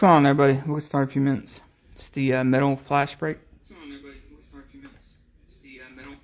What's going on, everybody? We'll start in a few minutes. It's the metal flash break. What's going on, everybody? We'll start in a few minutes. It's the metal.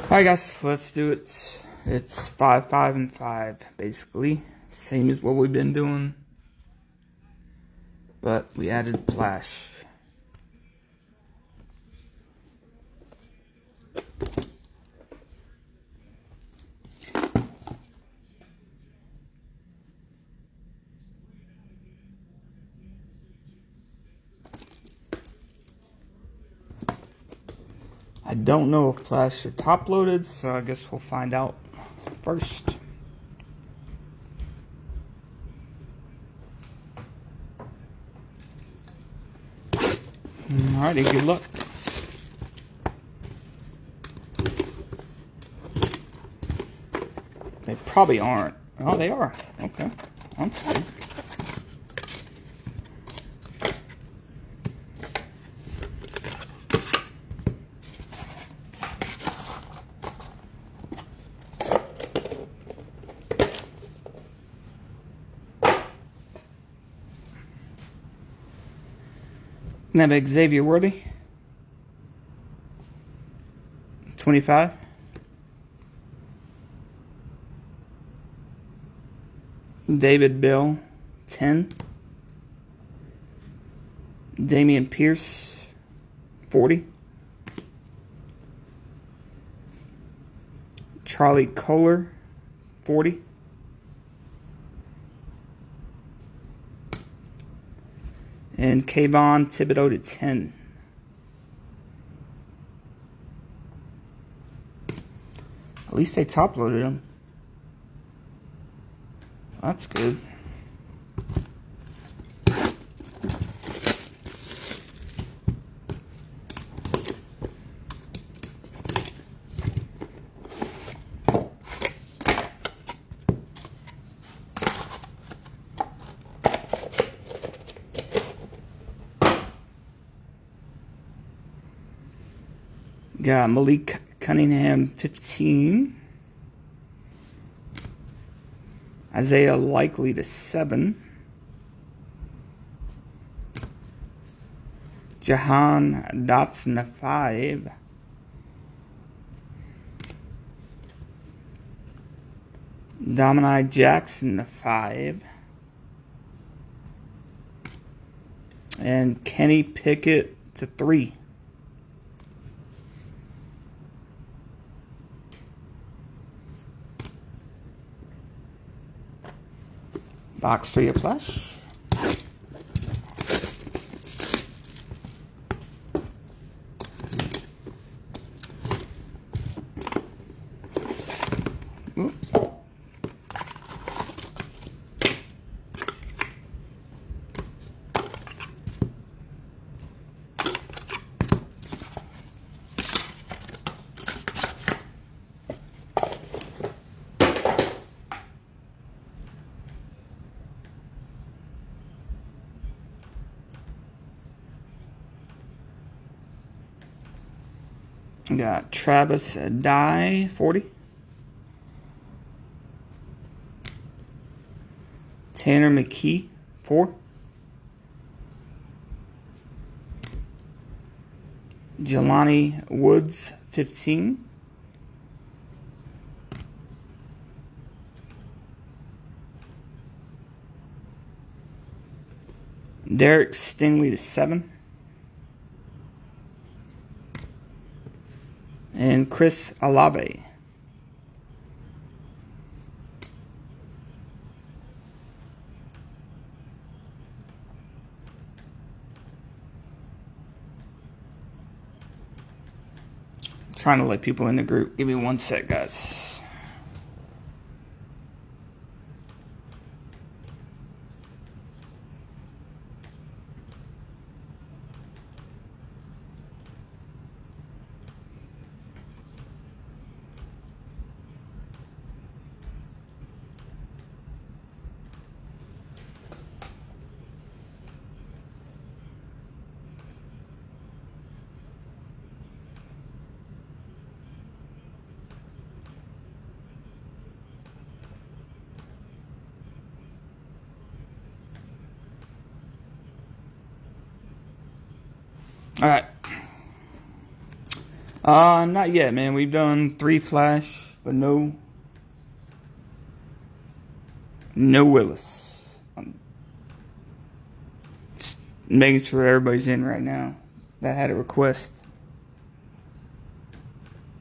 Alright guys, let's do it. It's 5, 5, and 5, basically. Same as what we've been doing. But we added flash. I don't know if flash are top loaded, so I guess we'll find out first. Alrighty, good luck. They probably aren't. Oh, they are. Okay. I'm sorry. Now Xavier Worthy, 25. David Bell, 10. Damian Pierce, 40. Charlie Kohler, 40. And Kayvon Thibodeau to 10. At least they top loaded him. That's good. Got Malik Cunningham, 15. Isaiah Likely to 7. Jahan Dotson to 5. Dominic Jackson to 5. And Kenny Pickett to 3. Box 3 of flash. Ooh. We got Travis Dye, 40. Tanner McKee, 4. Jelani Woods, 15. Derek Stingley to 7. And Chris Olave. Trying to let people in the group. Give me 1 sec, guys. Alright. Not yet, man. We've done 3 flash, but no Willis. Just making sure everybody's in right now that had a request.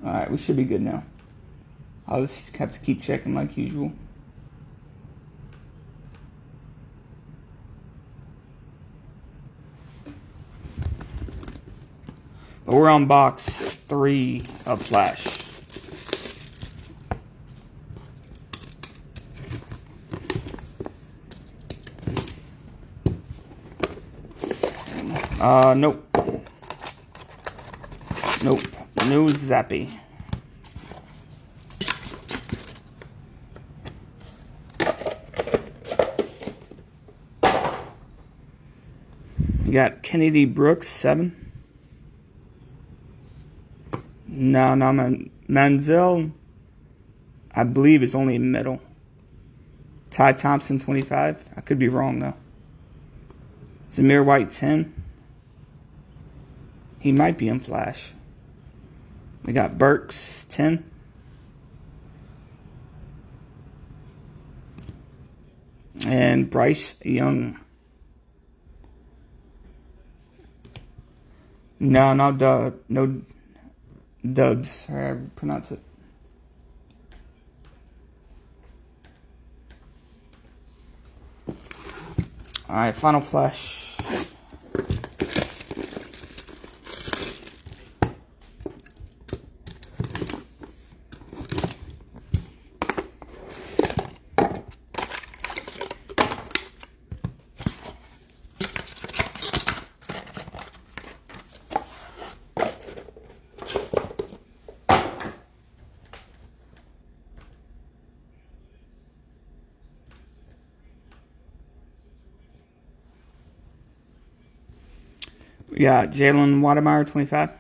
Alright, we should be good now. I'll just have to keep checking like usual. But we're on box 3 of Flash. Nope. Nope. No Zappy. You got Kennedy Brooks, 7. No, Manziel, I believe, is only in middle. Ty Thompson, 25. I could be wrong, though. Zamir White, 10. He might be in Flash. We got Burks, 10. And Bryce Young. No Dubs, or I pronounce it. Alright, final flash. We got Jalen Wademeyer, 25.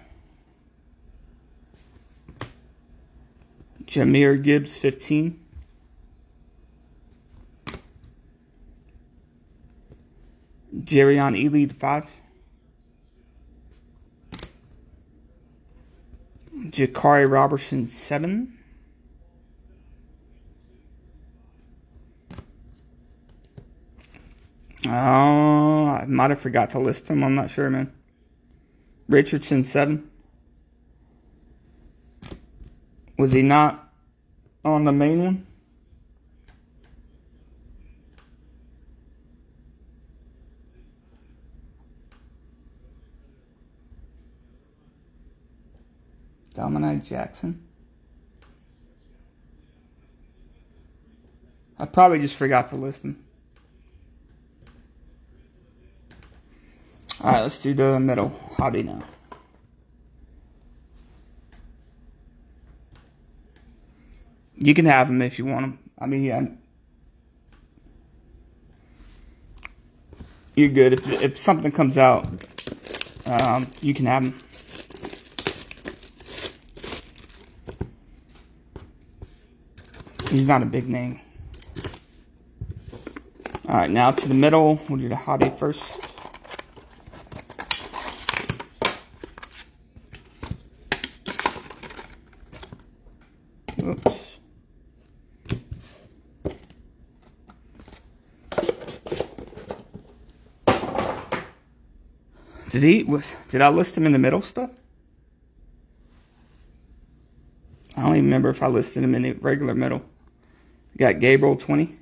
Jahmyr Gibbs, 15. Jerion Ely, 5. Jakari Robertson, 7. I might have forgot to list him. I'm not sure, man. Richardson, 7. Was he not on the main one? Dominic Jackson. I probably just forgot to list him. Alright, let's do the middle hobby now. You can have them if you want them. I mean, yeah, you're good. If something comes out, you can have them. He's not a big name. Alright, now to the middle. We'll do the hobby first. Oops. Did I list him in the middle stuff? I don't even remember if I listed him in the regular middle. We got Gabriel, 20.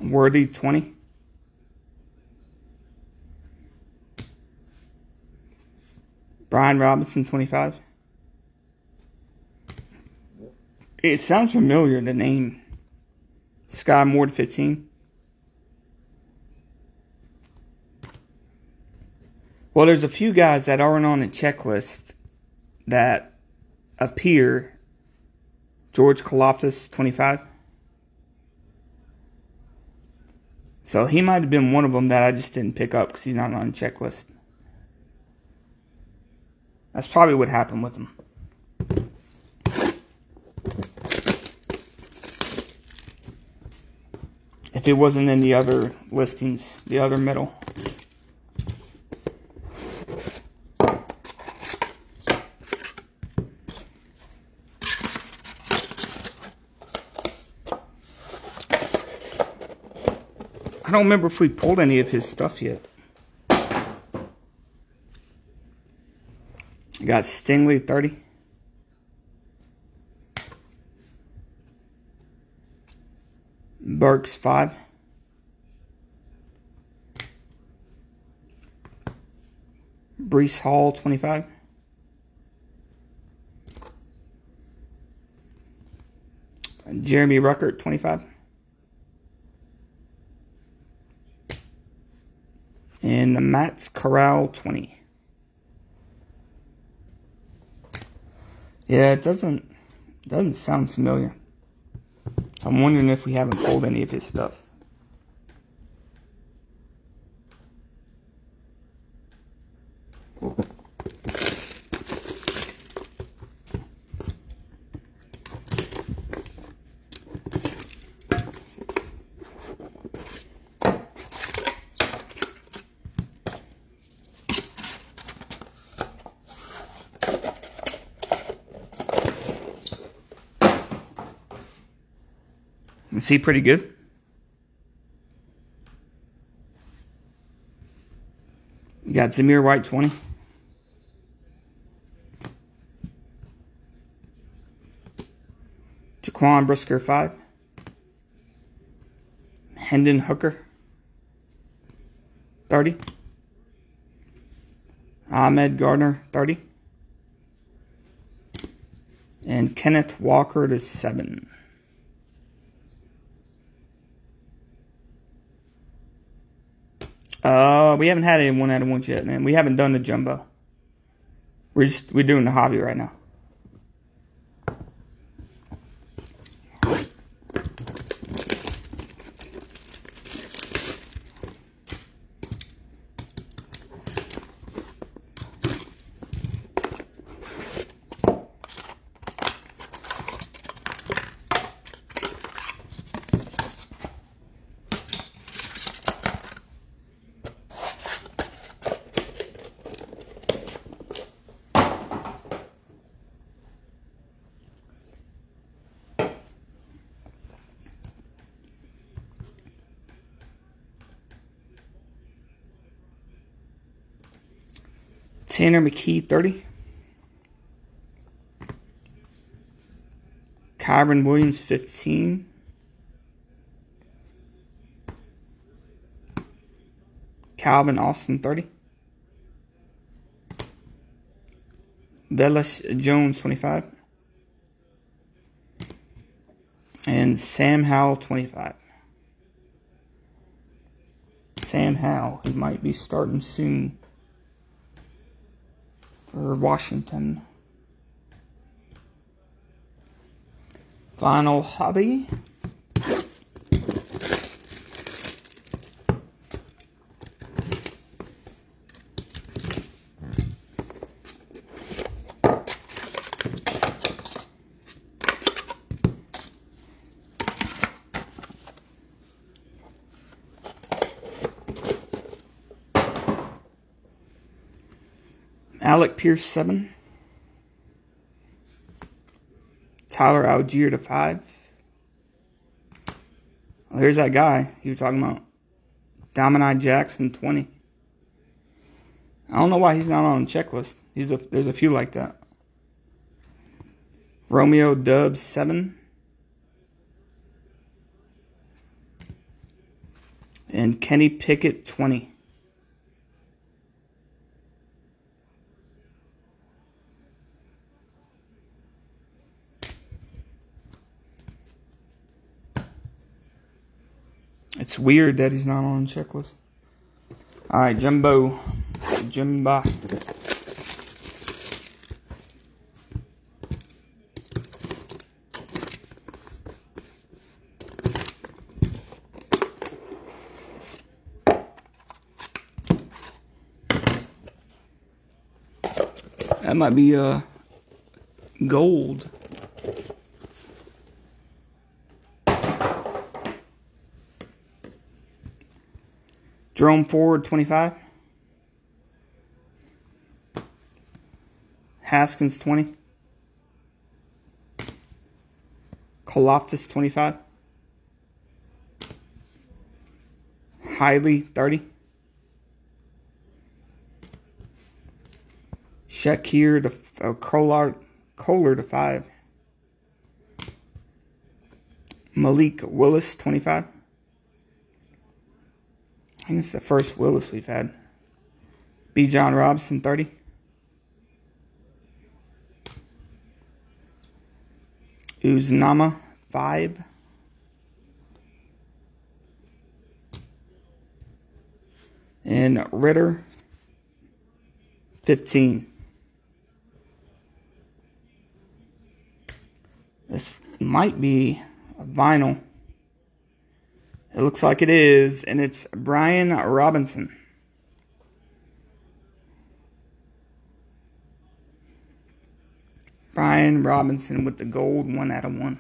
Worthy, 20. Brian Robinson, 25. It sounds familiar, the name. Sky Moore, 15. Well, there's a few guys that aren't on the checklist that appear. George Kalafdis, 25. So he might have been one of them that I just didn't pick up because he's not on the checklist. That's probably what happened with him. If it wasn't in the other listings, the other middle. I don't remember if we pulled any of his stuff yet. I got Stingley, 30. Burks, 5. Breece Hall, 25. Jeremy Ruckert, 25. And Matt Corral, 20. Yeah, it doesn't sound familiar. I'm wondering if we haven't pulled any of his stuff. Is he pretty good? You got Zamir White, 20. Jaquan Brisker, 5. Hendon Hooker, 30. Ahmed Gardner, 30. And Kenneth Walker to 7. We haven't had any 1/1 yet, man. We haven't done the jumbo. We're doing the hobby right now. Tanner McKee, 30. Kyron Williams, 15. Calvin Austin, 30. Velus Jones, 25. And Sam Howell, 25. Sam Howell, he might be starting soon for Washington. Final hobby. Alec Pierce, 7. Tyler Algier to 5. Well, here's that guy you were talking about. Domini Jackson, 20. I don't know why he's not on the checklist. There's a few like that. Romeo Dubs, 7. And Kenny Pickett, 20. It's weird that he's not on the checklist. Alright, Jumbo. Jumbo. That might be gold. Jerome Ford, 25. Haskins, 20. Kaloftis, 25. Hiley, 30. Shakir to Kohler to 5. Malik Willis, 25. I think it's the first Willis we've had. B. John Robinson, 30. Uznama, 5. And Ritter, 15. This might be a vinyl. It looks like it is, and it's Brian Robinson. Brian Robinson with the gold 1/1.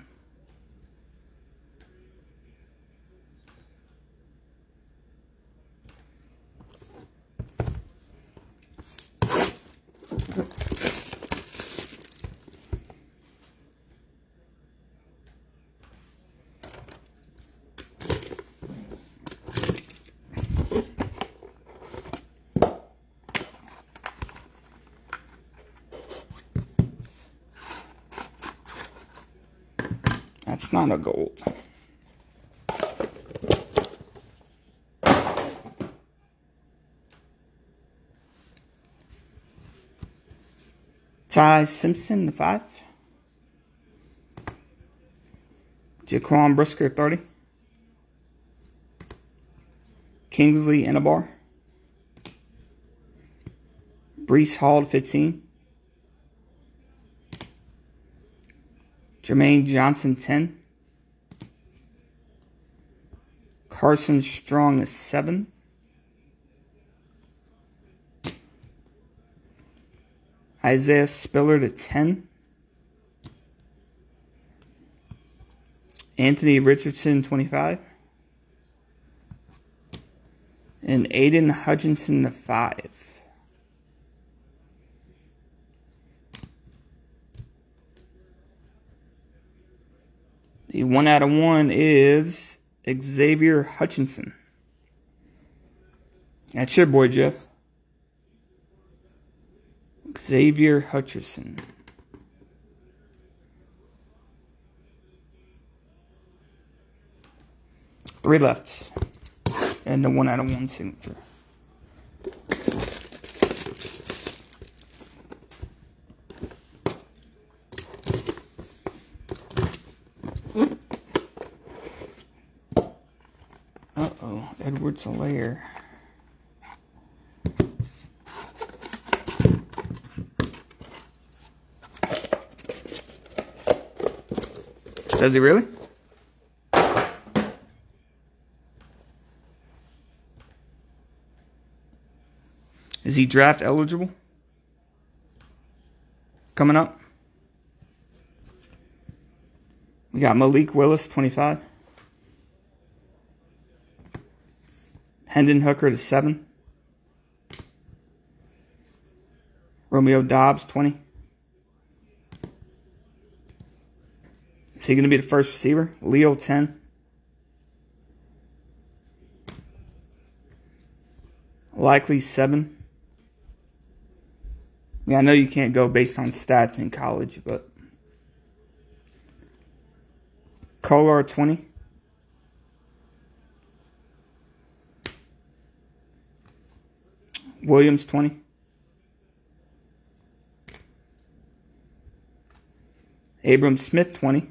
That's not a gold. Ty Simpson, 5. Jaquan Brisker, 30. Kingsley Enabar. Breece Hall, 15. Jermaine Johnson, 10. Carson Strong is 7. Isaiah Spiller to 10. Anthony Richardson, 25. And Aiden Hutchinson to 5. The 1/1 is Xavier Hutchinson. That's your boy, Jeff. Xavier Hutchinson. Three lefts. And the 1/1 signature. Uh-oh, Edwards-Helaire. Does he really? Is he draft eligible? Coming up. We got Malik Willis, 25. Hendon Hooker to 7. Romeo Doubs, 20. Is he going to be the first receiver? Leo, 10. Likely 7. Yeah, I know you can't go based on stats in college, but Kolar, 20. Williams, 20. Abram Smith, 20.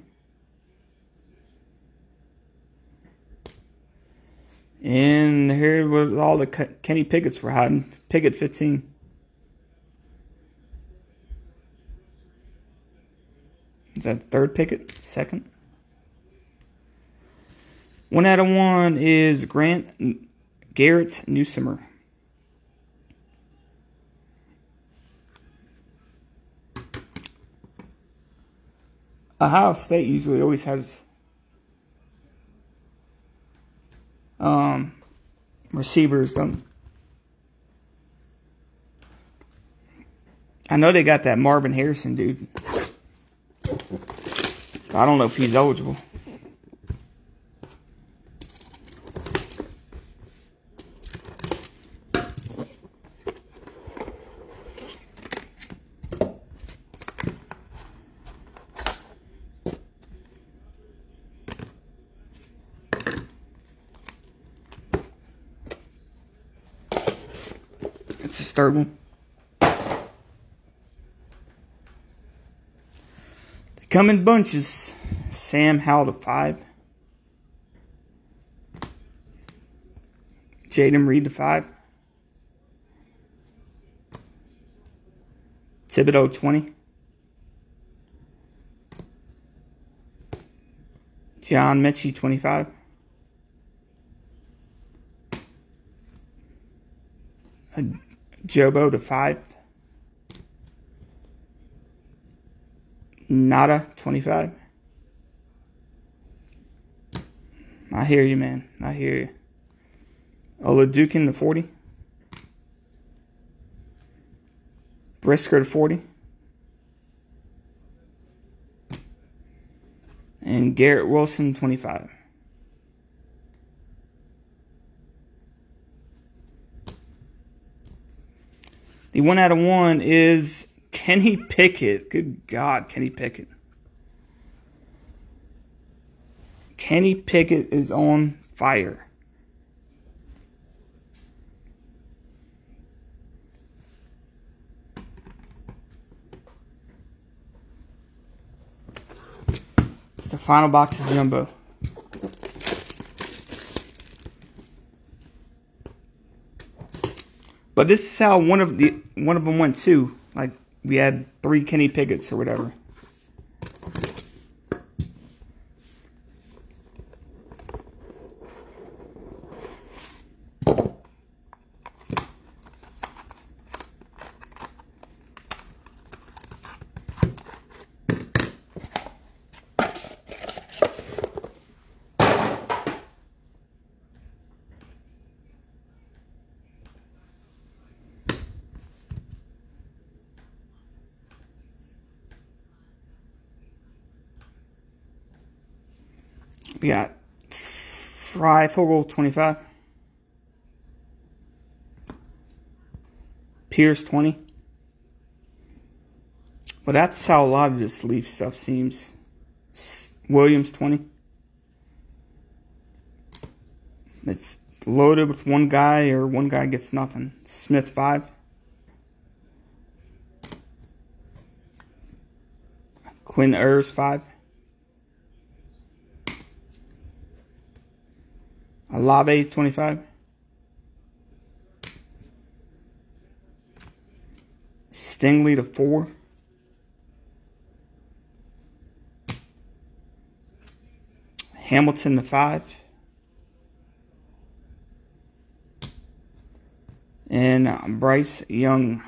And here was all the Kenny Pickett's were hiding. Pickett 15. Is that third Pickett? Second? 1 out of 1 is Garrett Newsomer. Ohio State usually always has receivers, don't. I know they got that Marvin Harrison dude. I don't know if he's eligible. It's his third one. They come in bunches. Sam Howell to 5. Jaden Reed to 5. Thibodeau 20. John Mechie 25. Jobo to 5. Nada 25. I hear you, man. I hear you. Oladukin to 40. Brisker to 40. And Garrett Wilson 25. The 1 out of 1 is Kenny Pickett. Good God, Kenny Pickett. Kenny Pickett is on fire. It's the final box of Jumbo. But this is how one of them went too. Like we had 3 Kenny Pickett's or whatever. We got Freifogel 25. Pierce 20. Well, that's how a lot of this Leaf stuff seems. Williams 20. It's loaded with one guy or one guy gets nothing. Smith 5. Quinn Ewers 5. Alave 25. Stingley to 4. Hamilton to 5. And Bryce Young.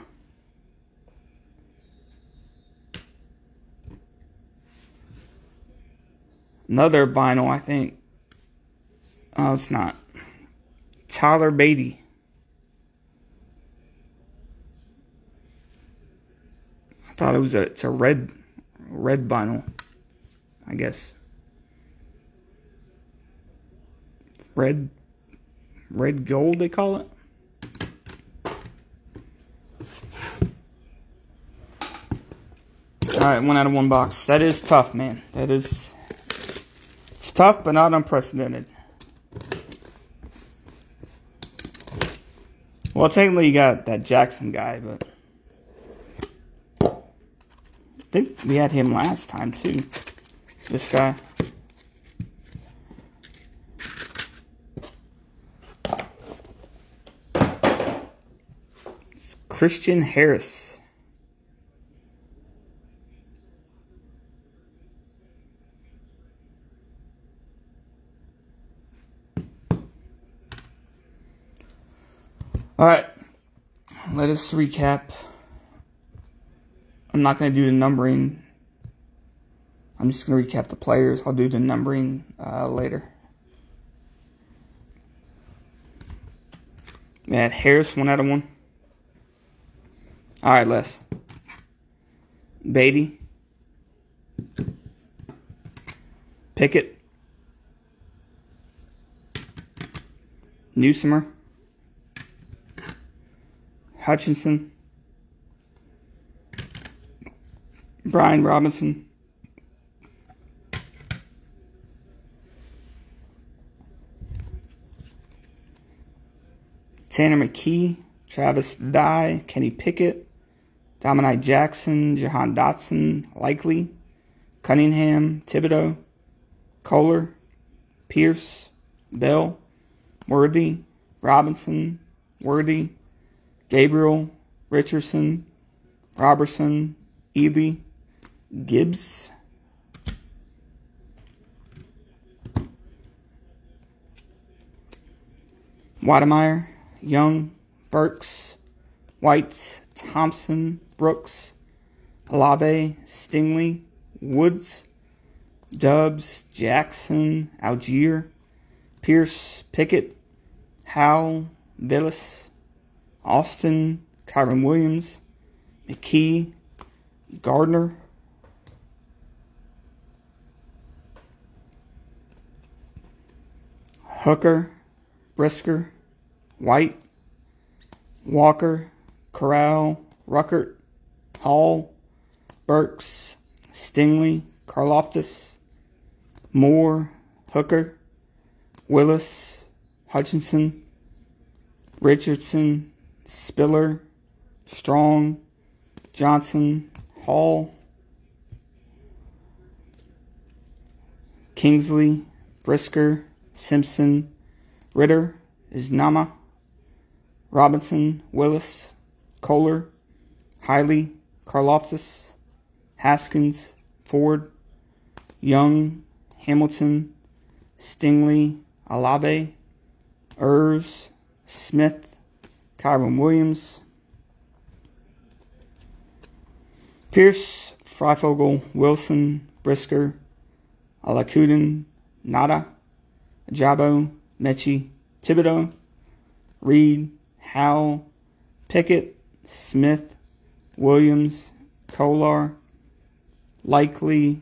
Another vinyl, I think. Oh, it's not. Tyler Beatty. I thought it's a red vinyl, I guess. Red gold, they call it. Alright, 1 out of 1 box. That is tough, man. It's tough, but not unprecedented. Well, technically you got that Jackson guy, but I think we had him last time too. This guy. Christian Harris. All right, let us recap. I'm not going to do the numbering. I'm just going to recap the players. I'll do the numbering later. We had Harris 1 out of 1. All right, Les. Beatty. Pickett. Newsomer. Hutchinson. Brian Robinson. Tanner McKee, Travis Dye, Kenny Pickett, Dominic Jackson, Jahan Dotson, Likely, Cunningham, Thibodeau, Kohler, Pierce, Bell, Worthy, Robinson, Worthy, Gabriel, Richardson, Robertson, Ely, Gibbs, Wademeyer, Young, Burks, White, Thompson, Brooks, Olave, Stingley, Woods, Dubs, Jackson, Algier, Pierce, Pickett, Howell, Villas, Austin, Kyron Williams, McKee, Gardner, Hooker, Brisker, White, Walker, Corral, Ruckert, Hall, Burks, Stingley, Karloftis, Moore, Hooker, Willis, Hutchinson, Richardson, Spiller, Strong, Johnson, Hall, Kingsley, Brisker, Simpson, Ritter, Isnama, Robinson, Willis, Kohler, Hiley, Karloftis, Haskins, Ford, Young, Hamilton, Stingley, Olave, Ers, Smith, Kyron Williams, Pierce, Freifogel, Wilson, Brisker, Alakuden, Nada, Ajabo, Mechie, Thibodeau, Reed, Howell, Pickett, Smith, Williams, Kolar, Likely,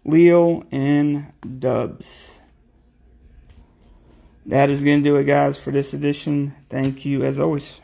Leo, and Dubs. That is going to do it, guys, for this edition. Thank you, as always.